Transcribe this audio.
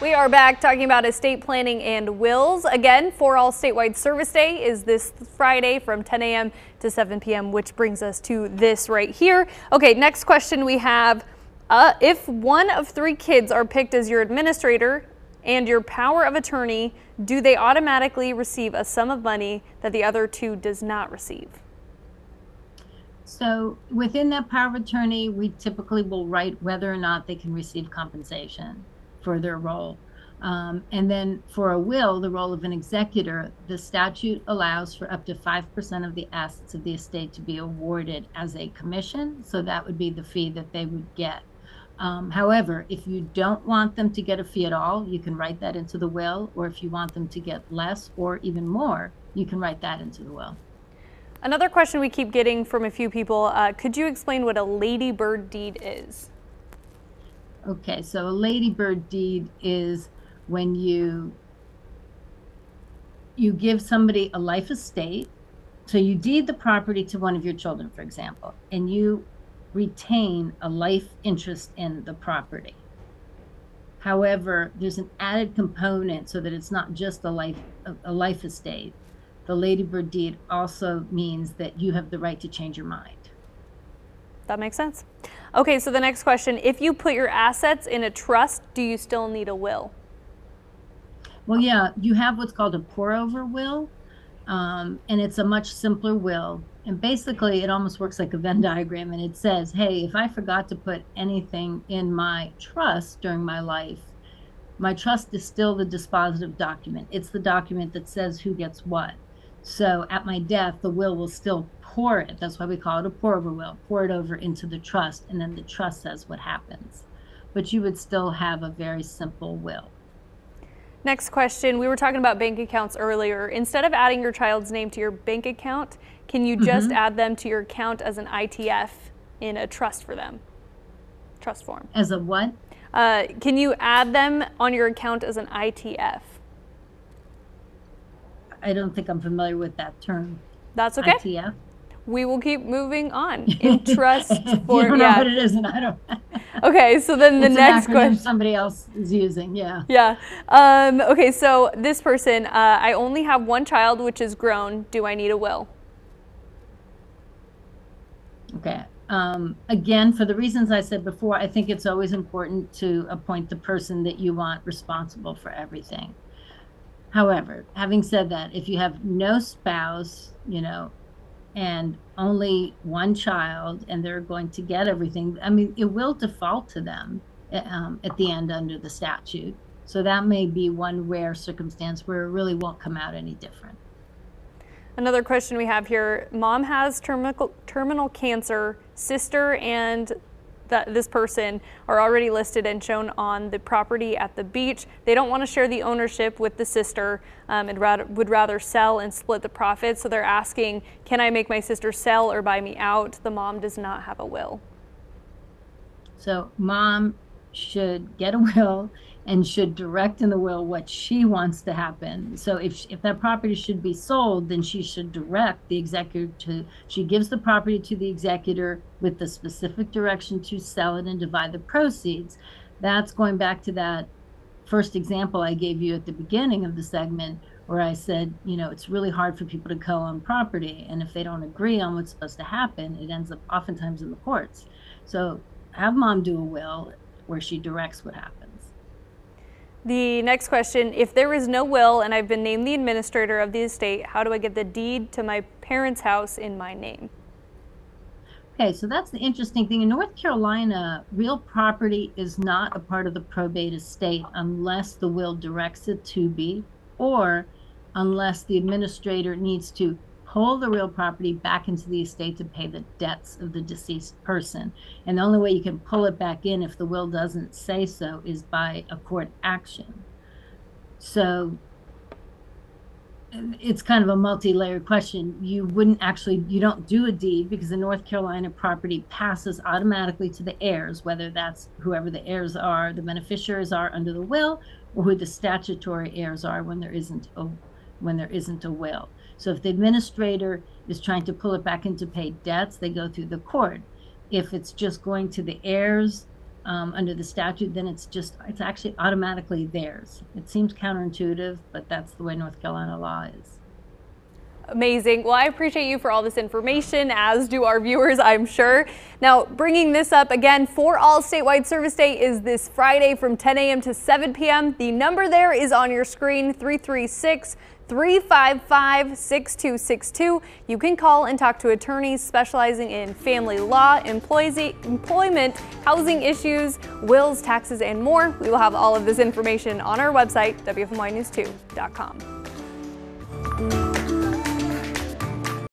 We are back talking about estate planning and wills. Again, For All Statewide Service Day is this Friday from 10 a.m. to 7 p.m., which brings us to this right here. Okay, next question we have. If one of 3 kids are picked as your administrator and your power of attorney, do they automatically receive a sum of money that the other 2 does not receive? So within that power of attorney, we typically will write whether or not they can receive compensation for their role. And then for a will, the role of an executor, the statute allows for up to 5% of the assets of the estate to be awarded as a commission. So that would be the fee that they would get. However, if you don't want them to get a fee at all, you can write that into the will, or if you want them to get less or even more, you can write that into the will. Another question we keep getting from a few people, could you explain what a ladybird deed is? Okay, so a ladybird deed is when you give somebody a life estate. So you deed the property to one of your children, for example, and you retain a life interest in the property. However, there's an added component so that it's not just a life estate. The ladybird deed also means that you have the right to change your mind. That makes sense. Okay, so the next question, if you put your assets in a trust, do you still need a will? Well, yeah, you have what's called a pour-over will, and it's a much simpler will. And basically, it almost works like a Venn diagram, and it says, hey, if I forgot to put anything in my trust during my life, my trust is still the dispositive document. It's the document that says who gets what. So at my death, the will still pour it. That's why we call it a pour-over will. Pour it over into the trust, and then the trust says what happens. But you would still have a very simple will. Next question, we were talking about bank accounts earlier. Instead of adding your child's name to your bank account, can you just add them to your account as an ITF in a trust for them? Trust form. As a what? Can you add them on your account as an ITF? I don't think I'm familiar with that term. That's okay. ITF? We will keep moving on. In trust for, you don't know what it is, and I don't. Okay, so then the next question somebody else is using, yeah. Yeah. Okay, so this person, I only have 1 child, which is grown. Do I need a will? Okay. Again, for the reasons I said before, I think it's always important to appoint the person that you want responsible for everything. However, having said that, if you have no spouse, and only 1 child, and they're going to get everything, I mean, it will default to them at the end under the statute. So that may be one rare circumstance where it really won't come out any different. Another question we have here, mom has terminal cancer, sister and this person are already listed and shown on the property at the beach. They don't want to share the ownership with the sister and would rather sell and split the profits. So they're asking, can I make my sister sell or buy me out? The mom does not have a will. So mom should get a will and should direct in the will what she wants to happen. So if that property should be sold, then she should direct the executor she gives the property to the executor with the specific direction to sell it and divide the proceeds. That's going back to that first example I gave you at the beginning of the segment, where I said, it's really hard for people to co-own property. And if they don't agree on what's supposed to happen, it ends up oftentimes in the courts. So have mom do a will where she directs what happens. The next question, if there is no will and I've been named the administrator of the estate, how do I get the deed to my parents' house in my name? Okay, so that's the interesting thing. In North Carolina, real property is not a part of the probate estate unless the will directs it to be, or unless the administrator needs to pull the real property back into the estate to pay the debts of the deceased person. And the only way you can pull it back in if the will doesn't say so is by a court action. So it's kind of a multi-layered question. You don't do a deed because the North Carolina property passes automatically to the heirs, whether that's whoever the heirs are, the beneficiaries are under the will, or who the statutory heirs are when there isn't a will. So if the administrator is trying to pull it back in to pay debts, they go through the court. If it's just going to the heirs, under the statute, then it's actually automatically theirs. It seems counterintuitive, but that's the way North Carolina law is. Amazing. Well, I appreciate you for all this information, as do our viewers, I'm sure. Now, bringing this up again, For All Statewide Service Day is this Friday from 10 a.m. to 7 p.m. The number there is on your screen, 336-355-6262. You can call and talk to attorneys specializing in family law, employment, housing issues, wills, taxes, and more. We will have all of this information on our website, WFNYnews2.com.